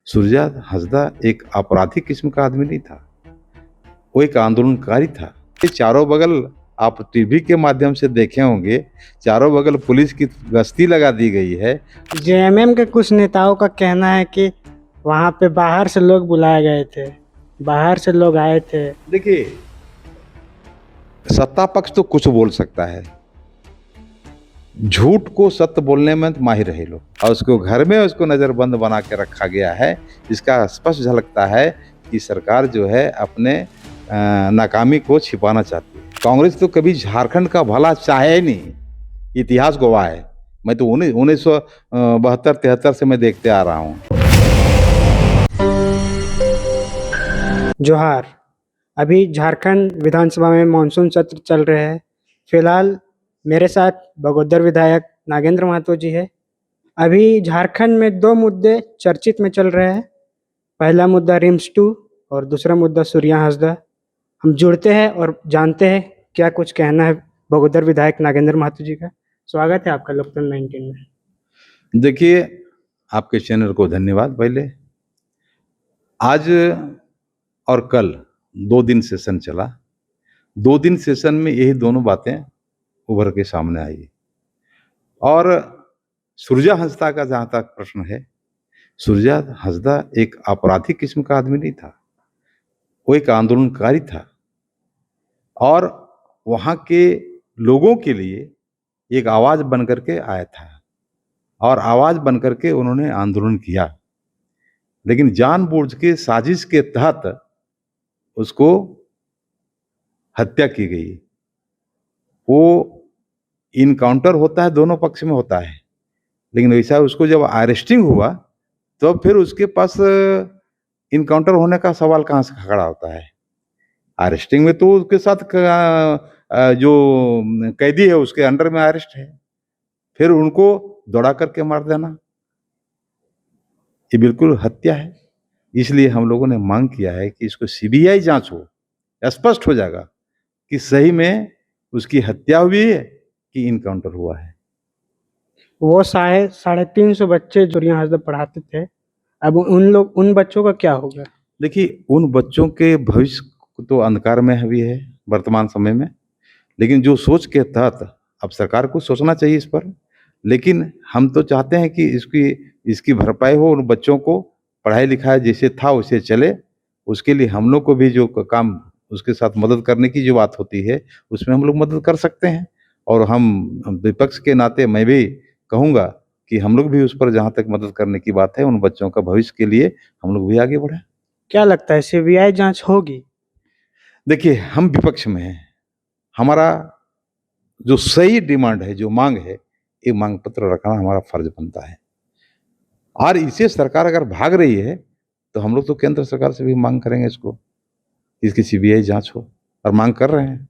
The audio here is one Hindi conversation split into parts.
सुरजा हंसदा एक आपराधिक किस्म का आदमी नहीं था, वो एक आंदोलनकारी था। ये चारों बगल आप टीवी के माध्यम से देखे होंगे, चारों बगल पुलिस की गश्ती लगा दी गई है। जेएमएम के कुछ नेताओं का कहना है कि वहाँ पे बाहर से लोग बुलाए गए थे, बाहर से लोग आए थे। देखिए, सत्ता पक्ष तो कुछ बोल सकता है, झूठ को सत्य बोलने में तो माहिर है लोग, और उसको घर में उसको नजरबंद बना के रखा गया है। इसका स्पष्ट झलकता है कि सरकार जो है अपने नाकामी को छिपाना चाहती है। कांग्रेस तो कभी झारखंड का भला चाहे ही नहीं, इतिहास गवाह है। मैं तो 1972-73 से मैं देखते आ रहा हूँ। जोहार। अभी झारखंड विधानसभा में मानसून सत्र चल रहे हैं। फिलहाल मेरे साथ बगोदर विधायक नागेंद्र महतो जी है। अभी झारखंड में दो मुद्दे चर्चित में चल रहे हैं। पहला मुद्दा रिम्स 2 और दूसरा मुद्दा सूर्या हासदा। हम जुड़ते हैं और जानते हैं क्या कुछ कहना है बगोदर विधायक नागेंद्र महतो जी का। स्वागत है आपका लोकतंत्र 19 में। देखिए, आपके चैनल को धन्यवाद। पहले आज और कल 2 दिन सेशन चला। 2 दिन सेशन में यही दोनों बातें उभर के सामने आई। और सुरजा हंसदा का जहाँ तक प्रश्न है, सुरजा हंसदा एक आपराधिक किस्म का आदमी नहीं था, वो एक आंदोलनकारी था और वहाँ के लोगों के लिए एक आवाज बन करके आया था और आवाज बन करके उन्होंने आंदोलन किया। लेकिन जानबूझ के साजिश के तहत उसको हत्या की गई। वो इनकाउंटर होता है, दोनों पक्ष में होता है, लेकिन वैसा उसको जब अरेस्टिंग हुआ तो फिर उसके पास इनकाउंटर होने का सवाल कहाँ से खड़ा होता है। अरेस्टिंग में तो उसके साथ जो कैदी है उसके अंडर में अरेस्ट है, फिर उनको दौड़ा करके मार देना, ये बिल्कुल हत्या है। इसलिए हम लोगों ने मांग किया है कि इसको सीबीआई जांच हो, स्पष्ट हो जाएगा कि सही में उसकी हत्या हुई है कि इनकाउंटर हुआ है। वो 350 बच्चे जो सूर्या हासदा पढ़ाते थे, अब उन बच्चों का क्या होगा? देखिए, उन बच्चों के भविष्य तो अंधकार में अभी है वर्तमान समय में, लेकिन जो सोच के तहत अब सरकार को सोचना चाहिए इस पर। लेकिन हम तो चाहते हैं कि इसकी भरपाई हो, उन बच्चों को पढ़ाई लिखाई जैसे था वैसे चले। उसके लिए हम लोग को भी जो काम उसके साथ मदद करने की जो बात होती है, उसमें हम लोग मदद कर सकते हैं। और हम विपक्ष के नाते मैं भी कहूँगा कि हम लोग भी उस पर जहाँ तक मदद करने की बात है, उन बच्चों का भविष्य के लिए हम लोग भी आगे बढ़ें। क्या लगता है सीबीआई जांच होगी? देखिए, हम विपक्ष में हैं, हमारा जो सही डिमांड है, जो मांग है, ये मांग पत्र रखना हमारा फर्ज बनता है। और इसे सरकार अगर भाग रही है तो हम लोग तो केंद्र सरकार से भी मांग करेंगे इसकी सीबीआई जांच हो, और मांग कर रहे हैं।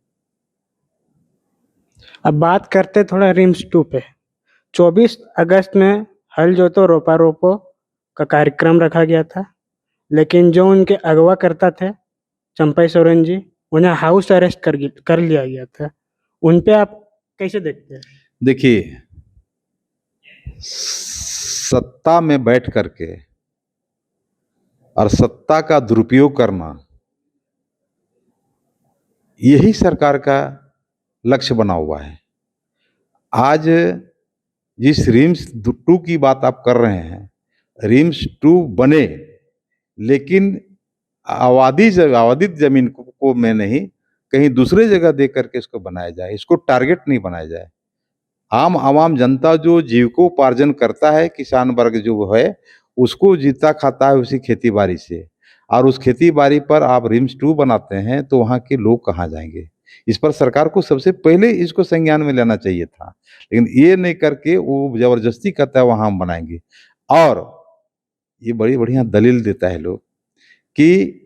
अब बात करते थोड़ा रिम्स 2 पे। 24 अगस्त में हल जोतो रोपा रोपो का कार्यक्रम रखा गया था, लेकिन जो उनके अगवा करता थे चंपई सोरेन जी, उन्हें हाउस अरेस्ट कर लिया गया था। उन पे आप कैसे देखते हैं? देखिए, सत्ता में बैठ करके और सत्ता का दुरुपयोग करना, यही सरकार का लक्ष्य बना हुआ है। आज जिस रिम्स 2 की बात आप कर रहे हैं, रिम्स 2 बने, लेकिन आबादित जमीन को में नहीं, कहीं दूसरे जगह दे करके इसको बनाया जाए, इसको टारगेट नहीं बनाया जाए। आम आवाम जनता जो जीविकोपार्जन करता है, किसान वर्ग जो है, उसको जीता खाता है उसी खेती बाड़ी से, और उस खेती बाड़ी पर आप रिम्स 2 बनाते हैं तो वहाँ के लोग कहाँ जाएंगे? इस पर सरकार को सबसे पहले इसको संज्ञान में लेना चाहिए था, लेकिन ये नहीं करके वो जबरदस्ती कहता है वहाँ हम बनाएंगे। और ये बड़ी बढ़िया दलील देता है लोग कि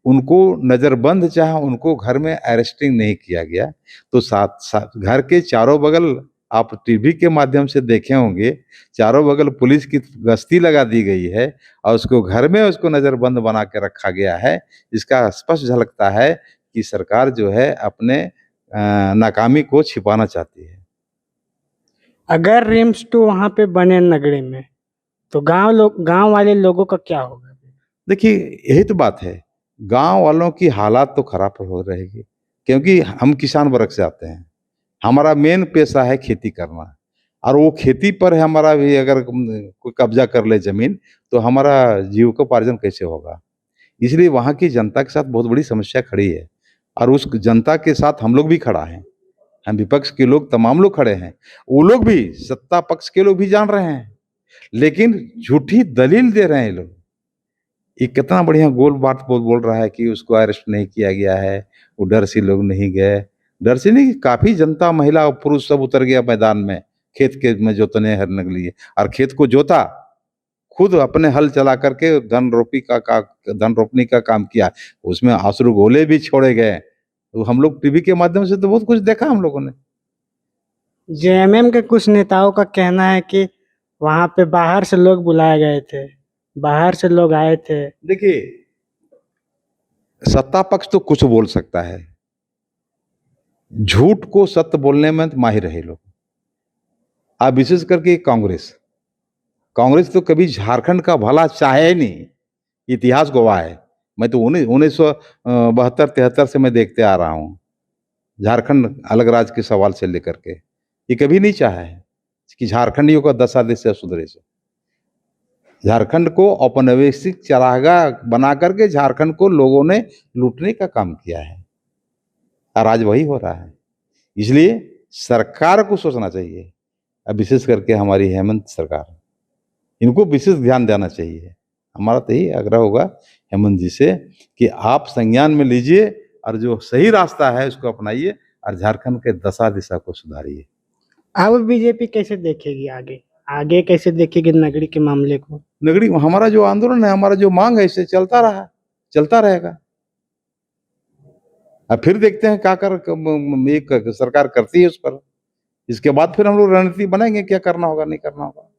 उनको नज़रबंद, चाहे उनको घर में अरेस्टिंग नहीं किया गया, तो साथ साथ घर के चारों बगल आप टीवी के माध्यम से देखे होंगे, चारों बगल पुलिस की गश्ती लगा दी गई है और उसको घर में उसको नज़रबंद बना के रखा गया है। इसका स्पष्ट झलकता है कि सरकार जो है अपने नाकामी को छिपाना चाहती है। अगर रिम्स 2 वहाँ पे बने नगरी में, तो गांव वाले लोगों का क्या होगा? देखिए, यही तो बात है। गाँव वालों की हालात तो खराब हो रहेगी, क्योंकि हम किसान वर्ग से आते हैं। हमारा मेन पेशा है खेती करना, और वो खेती पर है हमारा भी, अगर कोई कब्जा कर ले ज़मीन, तो हमारा जीविकोपार्जन कैसे होगा? इसलिए वहाँ की जनता के साथ बहुत बड़ी समस्या खड़ी है, और उस जनता के साथ हम लोग भी खड़ा हैं। हम विपक्ष के लोग, तमाम लोग खड़े हैं। वो लोग भी, सत्ता पक्ष के लोग भी जान रहे हैं, लेकिन झूठी दलील दे रहे हैं ये लोग। ये कितना बढ़िया गोल बात बोल रहा है कि उसको अरेस्ट नहीं किया गया है, वो डर से लोग नहीं गए। डर से नहीं, काफ़ी जनता, महिला और पुरुष सब उतर गया मैदान में, खेत के में जोतने हरने के लिए, और खेत को जोता, खुद अपने हल चला करके धन रोपनी का काम किया। उसमें आंसू गोले भी छोड़े गए। तो हम लोग टीवी के माध्यम से तो बहुत कुछ देखा हम लोगों ने। जेएमएम के कुछ नेताओं का कहना है कि वहां पे बाहर से लोग बुलाए गए थे, बाहर से लोग आए थे। देखिए, सत्ता पक्ष तो कुछ बोल सकता है, झूठ को सत्य बोलने में तो माहिर है ये लोग। अब विशेष करके कांग्रेस, कांग्रेस तो कभी झारखंड का भला चाहे ही नहीं, इतिहास गवाह है। मैं तो 1972-73 से मैं देखते आ रहा हूँ, झारखंड अलग राज्य के सवाल से लेकर के। ये कभी नहीं चाहा है कि झारखंडियों का दशा दिशा सुधरे से। झारखंड को औपनिवेशिक चरागाह बना करके झारखंड को लोगों ने लूटने का काम किया है, और आज वही हो रहा है। इसलिए सरकार को सोचना चाहिए, अब विशेष करके हमारी हेमंत सरकार, इनको विशेष ध्यान देना चाहिए। हमारा तो यही आग्रह होगा हेमंत जी से कि आप संज्ञान में लीजिए, और जो सही रास्ता है उसको अपनाइए, और झारखंड के दशा दिशा को सुधारिए। अब बीजेपी कैसे देखेगी आगे? आगे कैसे देखेगी नगरी के मामले को? नगरी, हमारा जो आंदोलन है, हमारा जो मांग है, इसे चलता रहा, चलता रहेगा। अब फिर देखते हैं क्या एक सरकार करती है उस पर। इसके बाद फिर हम लोग रणनीति बनाएंगे, क्या करना होगा, नहीं करना होगा।